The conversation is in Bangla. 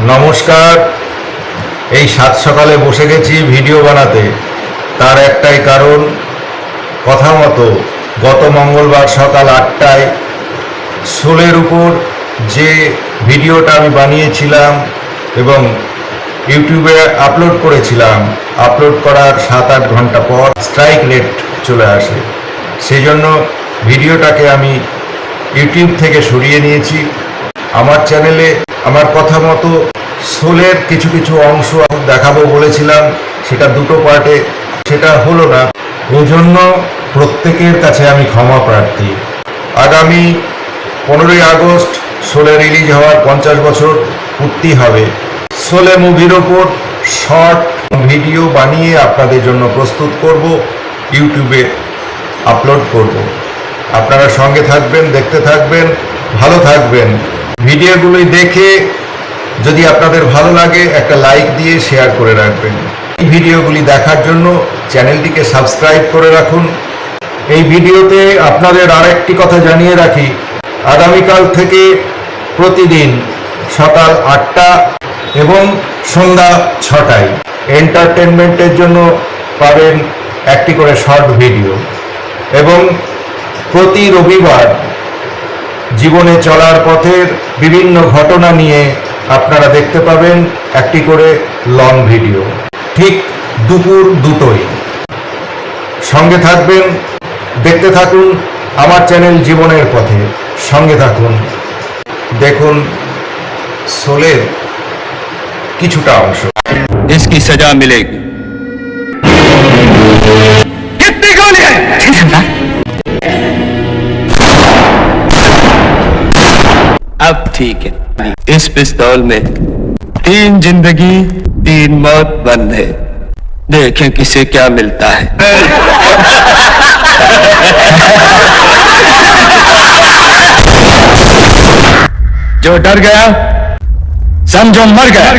নমস্কার। এই সাত সকালে বসে গেছি ভিডিও বানাতে। তার একটাই কারণ, কথা মতো গত মঙ্গলবার সকাল 8টায় শোলের উপর যে ভিডিওটা আমি বানিয়েছিলাম এবং ইউটিউবে আপলোড করেছিলাম, আপলোড করার 7-8 ঘন্টা পর স্ট্রাইক রেট চলে আসে। সেই জন্য ভিডিওটাকে আমি ইউটিউব থেকে সরিয়ে নিয়েছি। আমার চ্যানেলে আমার কথা মতো শোলের কিছু কিছু অংশ দেখাবো বলেছিলাম, সেটা 2টো পার্টে, সেটা হলো না। এই জন্য প্রত্যেকের কাছে আমি ক্ষমা প্রার্থী। আগামী 15ই আগস্ট শোলে রিলিজ হওয়ার 50 বছর পূর্তি হবে। শোলে মুভির ওপর শর্ট ভিডিও বানিয়ে আপনাদের জন্য প্রস্তুত করব, ইউটিউবে আপলোড করব। আপনারা সঙ্গে থাকবেন, দেখতে থাকবেন, ভালো থাকবেন। ভিডিওগুলি দেখে যদি আপনাদের ভালো লাগে একটা লাইক দিয়ে শেয়ার করে রাখবেন। এই ভিডিওগুলি দেখার জন্য চ্যানেলটিকে সাবস্ক্রাইব করে রাখুন। এই ভিডিওতে আপনাদের আরেকটি কথা জানিয়ে রাখি, আগামীকাল থেকে প্রতিদিন সকাল 8টা এবং সন্ধ্যা 6টায় এন্টারটেনমেন্টের জন্য পাবেন একটি করে শর্ট ভিডিও, এবং প্রতি রবিবার জীবনে চলার পথের বিভিন্ন ঘটনা নিয়ে আপনারা দেখতে পাবেন একটি করে লং ভিডিও, ঠিক দুপুর 2টোয়। সঙ্গে থাকবেন, দেখতে থাকুন আমার চ্যানেল জীবনের পথে। সঙ্গে থাকুন, দেখুন শোলের কিছুটা অংশ। इसकी सजा मिलेगी। कितनी गोली है? अब ठीक है। इस पिस्तौल में 3 जिंदगी 3 मौत बंद है। देखें किसे क्या मिलता है। जो डर गया समझो मर गया।